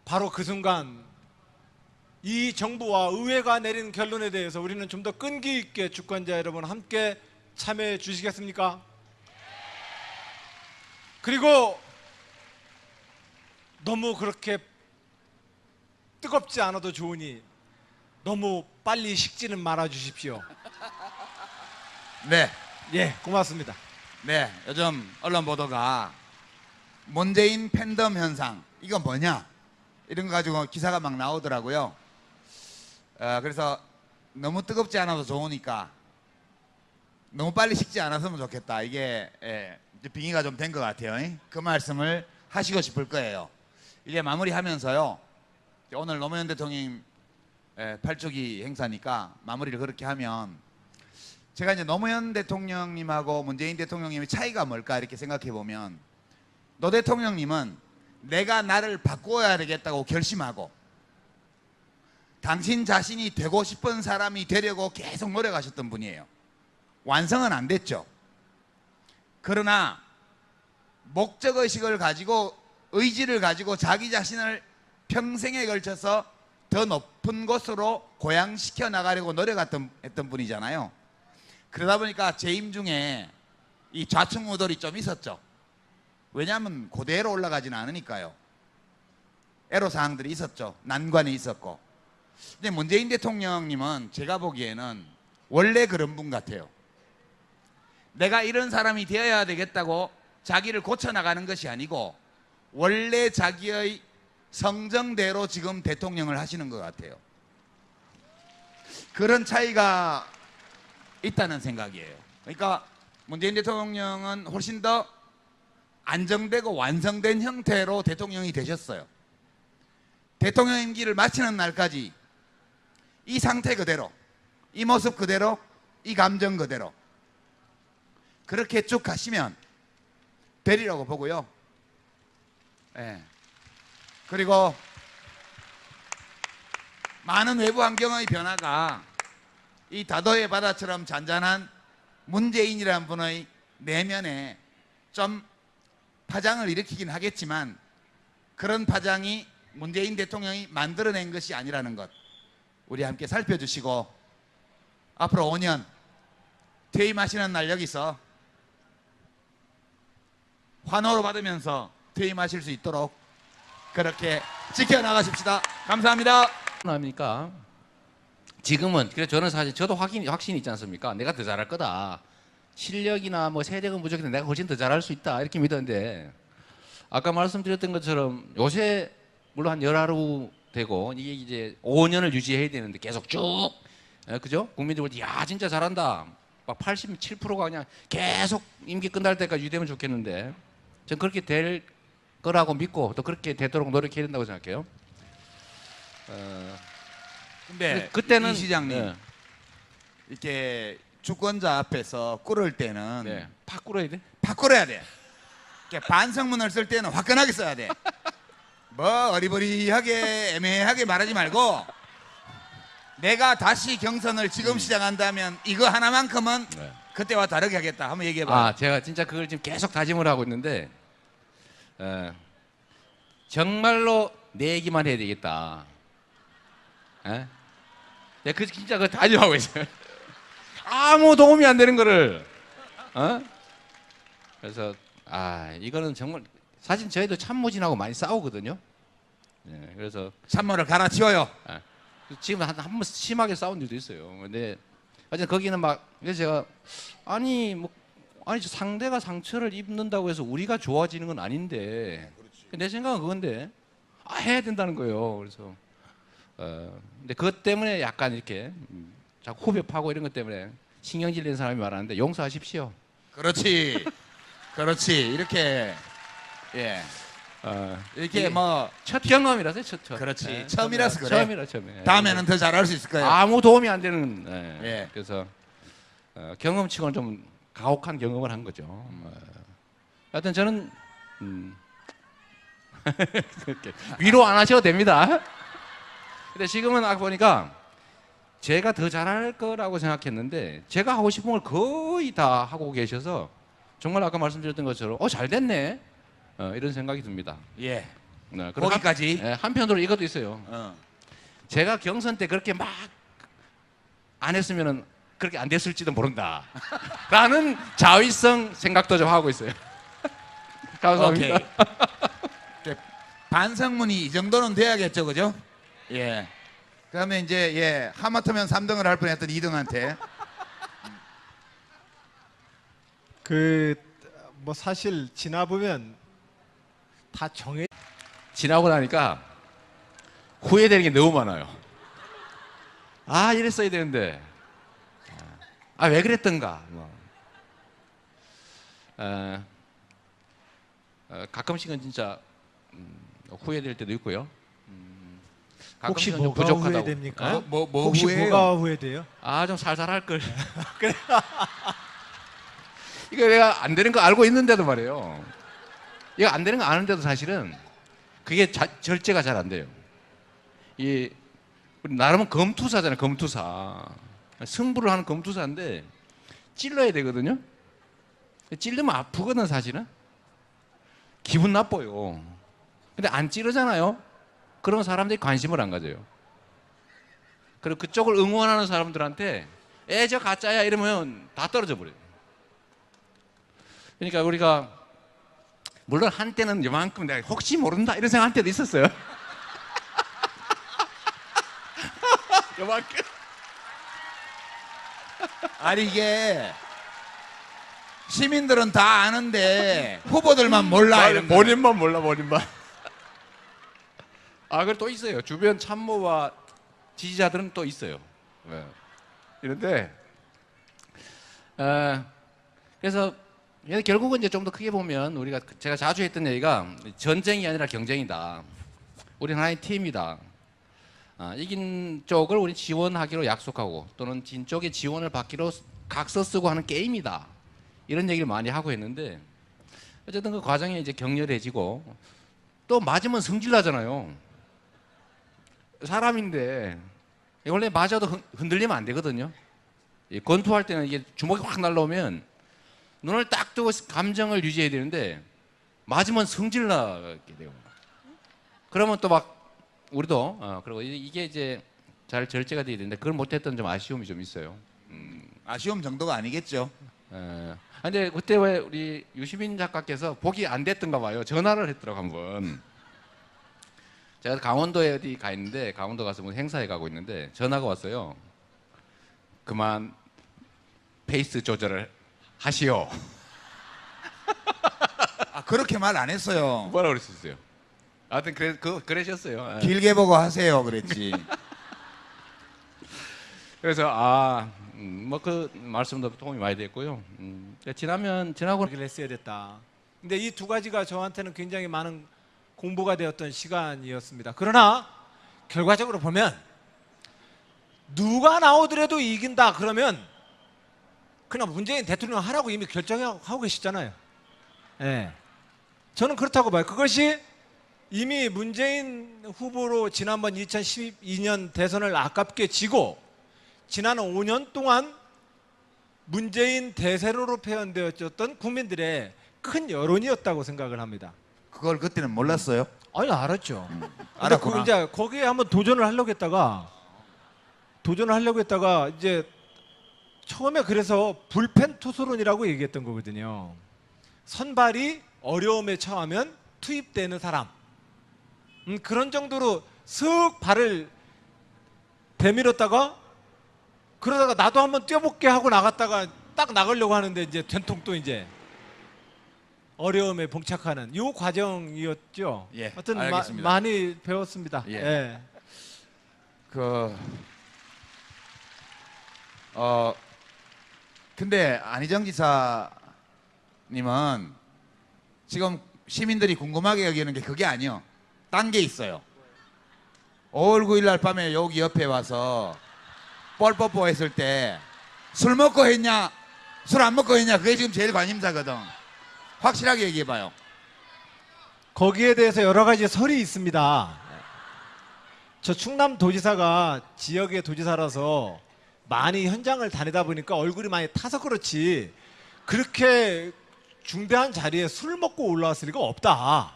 바로 그 순간 이 정부와 의회가 내린 결론에 대해서 우리는 좀 더 끈기 있게 주권자 여러분 함께 참여해 주시겠습니까? 그리고 너무 그렇게 뜨겁지 않아도 좋으니 너무 빨리 식지는 말아 주십시오. 네. 예, 고맙습니다. 네, 요즘 언론 보도가 문재인 팬덤 현상, 이거 뭐냐? 이런 거 가지고 기사가 막 나오더라고요. 그래서 너무 뜨겁지 않아도 좋으니까 너무 빨리 식지 않았으면 좋겠다. 이게 이제 빙의가 좀 된 것 같아요. 그 말씀을 하시고 싶을 거예요. 이제 마무리하면서요. 오늘 노무현 대통령 8주기 행사니까 마무리를 그렇게 하면, 제가 이제 노무현 대통령님하고 문재인 대통령님의 차이가 뭘까 이렇게 생각해 보면, 노 대통령님은 내가 나를 바꿔야 되겠다고 결심하고 당신 자신이 되고 싶은 사람이 되려고 계속 노력하셨던 분이에요. 완성은 안 됐죠. 그러나 목적의식을 가지고, 의지를 가지고 자기 자신을 평생에 걸쳐서 더 높은 곳으로 고양시켜 나가려고 노력했던 분이잖아요. 그러다 보니까 재임 중에 이 좌충우돌이 좀 있었죠. 왜냐하면 그대로 올라가지는 않으니까요. 애로사항들이 있었죠. 난관이 있었고. 근데 문재인 대통령님은 제가 보기에는 원래 그런 분 같아요. 내가 이런 사람이 되어야 되겠다고 자기를 고쳐나가는 것이 아니고 원래 자기의 성정대로 지금 대통령을 하시는 것 같아요. 그런 차이가 있다는 생각이에요. 그러니까 문재인 대통령은 훨씬 더 안정되고 완성된 형태로 대통령이 되셨어요. 대통령 임기를 마치는 날까지 이 상태 그대로, 이 모습 그대로, 이 감정 그대로 그렇게 쭉 가시면 되리라고 보고요. 그리고 많은 외부 환경의 변화가 이 다도의 바다처럼 잔잔한 문재인이라는 분의 내면에 좀 파장을 일으키긴 하겠지만, 그런 파장이 문재인 대통령이 만들어낸 것이 아니라는 것 우리 함께 살펴주시고, 앞으로 5년 퇴임하시는 날 여기서 환호를 받으면서 퇴임하실 수 있도록 그렇게 지켜나가십시다. 감사합니다. 합니까? 지금은 그래서 저는 사실 저도 확신이 있지 않습니까? 내가 더 잘할 거다. 실력이나 뭐 세력은 부족해도 내가 훨씬 더 잘할 수 있다 이렇게 믿었는데, 아까 말씀드렸던 것처럼 요새 물론 한 열하루 되고 이게 이제 5년을 유지해야 되는데 계속 쭉 그죠? 국민들이 야 진짜 잘한다. 막 87%가 그냥 계속 임기 끝날 때까지 유지되면 좋겠는데, 전 그렇게 될 거라고 믿고 또 그렇게 되도록 노력해야 된다고 생각해요. 근데 그때는 이 시장님 이렇게 주권자 앞에서 꿇을 때는 팍 꿇어야 돼. 팍 꿇어야 돼. 이렇게 반성문을 쓸 때는 화끈하게 써야 돼. 뭐 어리버리하게 애매하게 말하지 말고, 내가 다시 경선을 지금 시작한다면 이거 하나만큼은 그때와 다르게 하겠다. 한번 얘기해봐. 제가 진짜 그걸 지금 계속 다짐을 하고 있는데, 정말로 내 얘기만 해야 되겠다. 내가 진짜 그거 다짐하고 있어요. 아무 도움이 안 되는 거를. 그래서 이거는 정말 사실 저희도 참모진하고 많이 싸우거든요. 그래서 참모를 갈아치워요. 지금 한번 심하게 싸운 일도 있어요. 근데 하여튼 거기는 막 그래서 제가 아니 저 상대가 상처를 입는다고 해서 우리가 좋아지는 건 아닌데 내 생각은 그건데 해야 된다는 거예요. 그래서 근데 그것 때문에 약간 이렇게 자꾸 후배 파고 이런 것 때문에 신경질 낸 사람이 말하는데 용서하십시오. 그렇지. 그렇지. 이렇게 예. 이렇게 이게 뭐 첫 경험이라서요. 첫. 그렇지. 네, 처음이라서 그래. 처음이라 처음에. 다음에는 더 잘할 수 있을 거예요. 아무 도움이 안 되는. 예. 그래서 경험치고는 좀 가혹한 경험을 한 거죠. 하여튼 저는 그렇게 위로 안 하셔도 됩니다. 근데 지금은 아까 보니까 제가 더 잘할 거라고 생각했는데 제가 하고 싶은 걸 거의 다 하고 계셔서 정말 아까 말씀드렸던 것처럼 잘 됐네 이런 생각이 듭니다. 예. 네, 그리고 거기까지. 한편으로 이것도 있어요. 제가 경선 때 그렇게 막 안 했으면은 그렇게 안 됐을지도 모른다. 라는 자위성 생각도 좀 하고 있어요. 감사합니다. 오케이. 반성문이 이 정도는 돼야겠죠, 그죠? 예. 그다음에 이제 예 하마터면 3등을 할 뻔했던 2등한테 그 뭐 사실 지나 보면 다 정해. 지나고 나니까 후회되는 게 너무 많아요. 이랬어야 되는데. 왜 그랬던가. 가끔씩은 진짜 후회될 때도 있고요. 혹시 가끔씩은 좀 뭐가 부족하다고. 후회됩니까? 뭐 혹시 후회해요? 뭐가 후회돼요? 좀 살살 할 걸. 이거 내가 안 되는 거 알고 있는데도 말이에요. 이거 안 되는 거 아는데도 사실은 그게 절제가 잘 안 돼요. 우리 나름은 검투사잖아요. 검투사. 승부를 하는 검투사인데 찔러야 되거든요. 찔르면 아프거든 사실은. 기분 나빠요. 근데 안 찌르잖아요. 그러면 사람들이 관심을 안 가져요. 그리고 그쪽을 응원하는 사람들한테 저 가짜야 이러면 다 떨어져 버려요. 그러니까 우리가 물론 한때는 이만큼 내가 혹시 모른다 이런 생각 한 때도 있었어요. 이만큼. 아니 이게 시민들은 다 아는데 후보들만 몰라 이런 거. 본인만 몰라 본인만. 그걸 또 있어요. 주변 참모와 지지자들은 또 있어요. 이런데 그래서 결국은 이제 좀 더 크게 보면 우리가 제가 자주 했던 얘기가 전쟁이 아니라 경쟁이다. 우리는 하나의 팀이다. 이긴 쪽을 우리 지원하기로 약속하고 또는 진 쪽의 지원을 받기로 각서 쓰고 하는 게임이다. 이런 얘기를 많이 하고 했는데 어쨌든 그 과정이 이제 격렬해지고 또 맞으면 성질나잖아요. 사람인데 원래 맞아도 흔들리면 안 되거든요. 권투할 때는 이게 주먹이 확 날라오면 눈을 딱 뜨고 감정을 유지해야 되는데 맞으면 성질나게 돼요. 그러면 또 막 우리도 그리고 이게 이제 잘 절제가 돼야 되는데 그걸 못했던 좀 아쉬움이 좀 있어요. 아쉬움 정도가 아니겠죠. 근데 그때 왜 우리 유시민 작가께서 복이 안 됐던가 봐요. 전화를 했더라고 한번. 제가 강원도에 어디 가 있는데 강원도 가서 무슨 행사에 가고 있는데 전화가 왔어요. 그만 페이스 조절을 하시오. 그렇게 말 안 했어요. 뭐라 그랬었어요? 하여튼 그러셨어요. 길게 보고 하세요 그랬지. 그래서 뭐 그 말씀도 도움이 많이 됐고요. 지나고 얘기를 했어야 됐다. 근데 이 두 가지가 저한테는 굉장히 많은 공부가 되었던 시간이었습니다. 그러나 결과적으로 보면 누가 나오더라도 이긴다 그러면 그냥 문재인 대통령 하라고 이미 결정하고 계시잖아요. 예. 저는 그렇다고 봐요. 그것이 이미 문재인 후보로 지난번 2012년 대선을 아깝게 지고 지난 5년 동안 문재인 대세로로 표현되었던 국민들의 큰 여론이었다고 생각을 합니다. 그걸 그때는 몰랐어요. 아니 알았죠. 알았구나. 이제 거기에 한번 도전을 하려고 했다가 이제 처음에 그래서 불펜 투수론이라고 얘기했던 거거든요. 선발이 어려움에 처하면 투입되는 사람. 그런 정도로 슥 발을 내밀었다가 그러다가 나도 한번 뛰어볼게 하고 나갔다가 딱 나가려고 하는데 이제 된통 또 이제 어려움에 봉착하는 이 과정이었죠. 예, 하여튼 알겠습니다. 많이 배웠습니다. 예. 예. 근데 안희정 지사님은 지금 시민들이 궁금하게 여기는 게 그게 아니요. 딴 게 있어요. 5월 9일 날 밤에 여기 옆에 와서 뻘뽀뽀 했을 때 술 먹고 했냐 술 안 먹고 했냐 그게 지금 제일 관심사거든. 확실하게 얘기해봐요. 거기에 대해서 여러 가지 설이 있습니다. 저 충남도지사가 지역의 도지사라서 많이 현장을 다니다 보니까 얼굴이 많이 타서 그렇지 그렇게 중대한 자리에 술 먹고 올라왔을 리가 없다.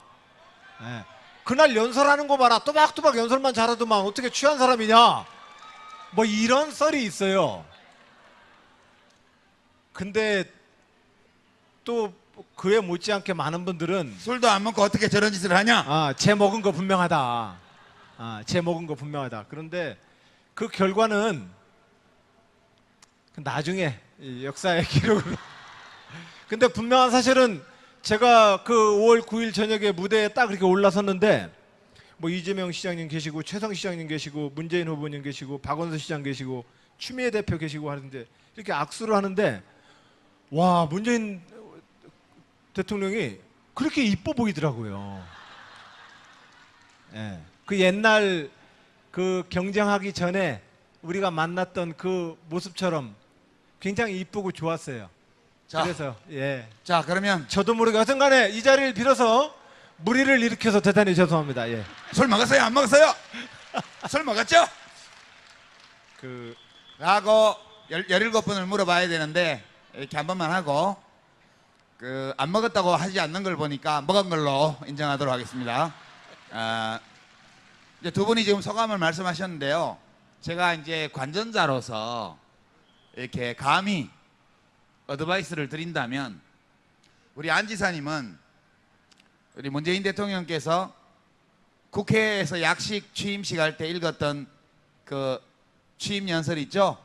예. 그날 연설하는 거 봐라. 또박또박 연설만 잘하더만 어떻게 취한 사람이냐. 뭐 이런 썰이 있어요. 근데 또 그에 못지않게 많은 분들은 술도 안 먹고 어떻게 저런 짓을 하냐. 쟤 먹은 거 분명하다. 쟤 먹은 거 분명하다. 그런데 그 결과는 나중에 이 역사의 기록으로. 근데 분명한 사실은 제가 그 5월 9일 저녁에 무대에 딱 이렇게 올라섰는데 뭐 이재명 시장님 계시고 최성 시장님 계시고 문재인 후보님 계시고 박원순 시장 계시고 추미애 대표 계시고 하는데 이렇게 악수를 하는데 와 문재인 대통령이 그렇게 이뻐 보이더라고요. 예. 그 옛날 그 경쟁하기 전에 우리가 만났던 그 모습처럼 굉장히 이쁘고 좋았어요. 자, 그래서 예. 자 그러면 저도 모르게 하여튼간에 이 자리를 빌어서 무리를 일으켜서 대단히 죄송합니다. 예. 술 먹었어요? 안 먹었어요? 술 먹었죠? 그 라고 17분을 물어봐야 되는데 이렇게 한 번만 하고 안 먹었다고 하지 않는 걸 보니까 먹은 걸로 인정하도록 하겠습니다. 이제 두 분이 지금 소감을 말씀하셨는데요. 제가 이제 관전자로서 이렇게 감히 어드바이스를 드린다면 우리 안 지사님은 우리 문재인 대통령께서 국회에서 약식 취임식 할 때 읽었던 그 취임 연설 있죠?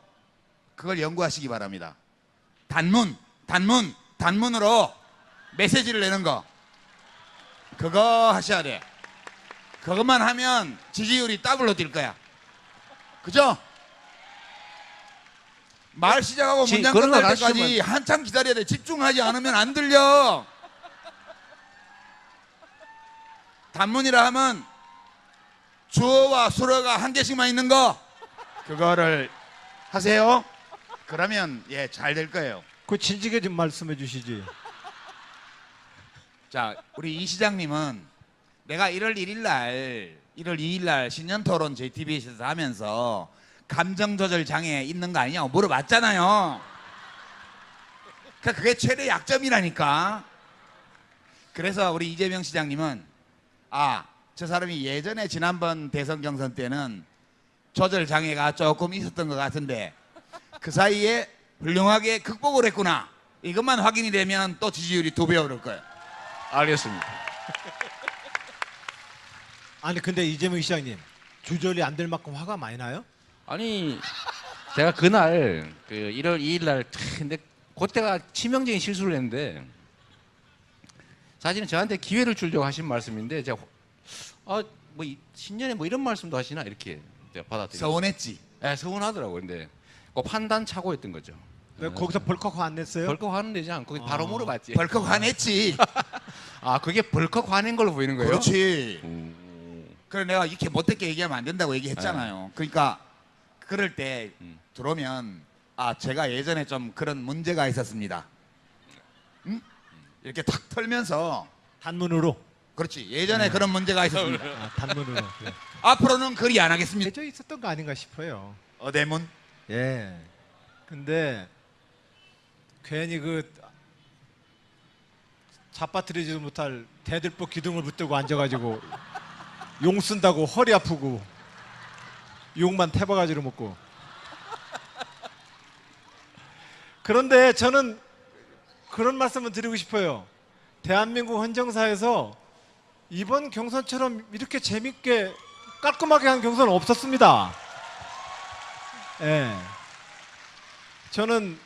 그걸 연구하시기 바랍니다. 단문으로 메시지를 내는 거 그거 하셔야 돼. 그것만 하면 지지율이 더블로 뛸 거야. 그죠? 말 시작하고 문장 그런 거 끝날 때까지 가르치면- 한참 기다려야 돼. 집중하지 않으면 안 들려. 단문이라 하면 주어와 수어가 한 개씩만 있는 거 그거를 하세요. 그러면 예, 잘 될 거예요. 그 진지하게 좀 말씀해 주시지. 자, 우리 이 시장님은 내가 1월 1일 날, 1월 2일 날 신년토론 JTBC에서 하면서 감정 조절 장애 있는 거 아니냐고 물어봤잖아요. 그러니까 그게 최대 약점이라니까. 그래서 우리 이재명 시장님은 저 사람이 예전에 지난번 대선 경선 때는 조절 장애가 조금 있었던 것 같은데 그 사이에 훌륭하게 극복을 했구나. 이것만 확인이 되면 또 지지율이 2배 오를 거예요. 알겠습니다. 아니 근데 이재명 시장님 조절이 안 될 만큼 화가 많이 나요? 아니 제가 그날 그 1월 2일 날 근데 그때가 치명적인 실수를 했는데 사실은 저한테 기회를 주려고 하신 말씀인데 제가 뭐 신년에 뭐 이런 말씀도 하시나 이렇게 제가 받아들였어요. 서운했지. 네, 서운하더라고요. 근데 그 판단 착오였던 거죠. 왜 거기서 벌컥 화 안 냈어요? 벌컥 화는 되지 않고 바로 물어봤지. 벌컥 화냈지. 그게 벌컥 화낸 걸로 보이는 거예요? 그렇지. 그래 내가 이렇게 못되게 얘기하면 안 된다고 얘기했잖아요. 그러니까 그럴 때 들어오면 제가 예전에 좀 그런 문제가 있었습니다. 응? 이렇게 탁 털면서 단문으로. 그렇지. 예전에 그런 문제가 있었습니다. 단문으로. 예. 앞으로는 그리 안 하겠습니다. 대저 있었던 거 아닌가 싶어요. 어대문. 예. 근데 괜히 그 잡아뜨리지도 못할 대들보 기둥을 붙들고 앉아가지고 용 쓴다고 허리 아프고 욕만 태바가지로 먹고. 그런데 저는 그런 말씀을 드리고 싶어요. 대한민국 헌정사에서 이번 경선처럼 이렇게 재밌게 깔끔하게 한 경선은 없었습니다. 예. 저는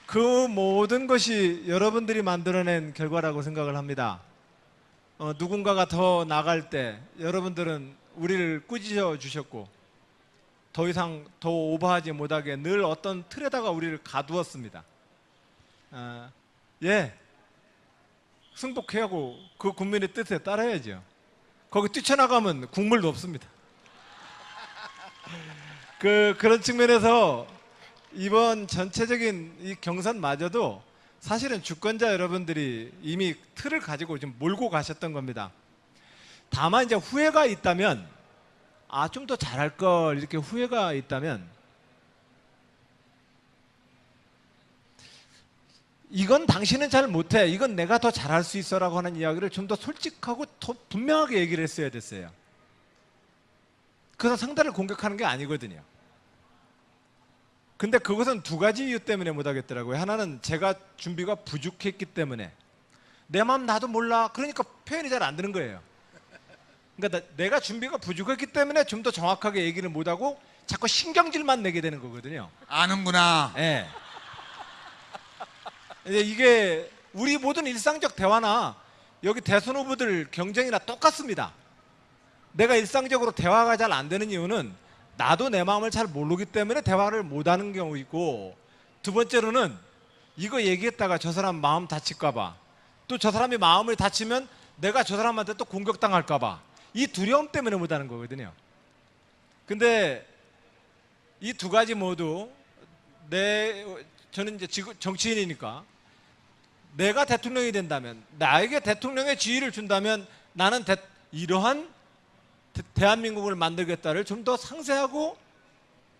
그 모든 것이 여러분들이 만들어낸 결과라고 생각을 합니다. 누군가가 더 나갈 때 여러분들은 우리를 꾸짖어 주셨고 더 이상 더 오버하지 못하게 늘 어떤 틀에다가 우리를 가두었습니다. 예, 승복해하고 그 국민의 뜻에 따라야죠. 거기 뛰쳐나가면 국물도 없습니다. 그런 측면에서 이번 전체적인 이 경선마저도 사실은 주권자 여러분들이 이미 틀을 가지고 좀 몰고 가셨던 겁니다. 다만 이제 후회가 있다면, 좀 더 잘할 걸, 이렇게 후회가 있다면, 이건 당신은 잘 못해, 이건 내가 더 잘할 수 있어라고 하는 이야기를 좀 더 솔직하고 더 분명하게 얘기를 했어야 됐어요. 그래서 상대를 공격하는 게 아니거든요. 근데 그것은 두 가지 이유 때문에 못하겠더라고요. 하나는 제가 준비가 부족했기 때문에, 내 마음 나도 몰라, 그러니까 표현이 잘 안 되는 거예요. 그러니까 내가 준비가 부족했기 때문에 좀 더 정확하게 얘기를 못하고 자꾸 신경질만 내게 되는 거거든요. 아는구나. 예. 이게 우리 모든 일상적 대화나 여기 대선 후보들 경쟁이나 똑같습니다. 내가 일상적으로 대화가 잘 안 되는 이유는 나도 내 마음을 잘 모르기 때문에 대화를 못하는 경우 있고, 두 번째로는 이거 얘기했다가 저 사람 마음 다칠까 봐, 또 저 사람이 마음을 다치면 내가 저 사람한테 또 공격당할까 봐, 이 두려움 때문에 못하는 거거든요. 근데 이 두 가지 모두 저는 이제 정치인이니까 내가 대통령이 된다면, 나에게 대통령의 지위를 준다면 나는 이러한 대한민국을 만들겠다를 좀 더 상세하고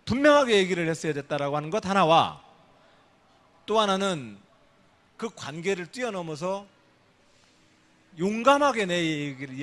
분명하게 얘기를 했어야 됐다라고 하는 것 하나와, 또 하나는 그 관계를 뛰어넘어서 용감하게 내 얘기를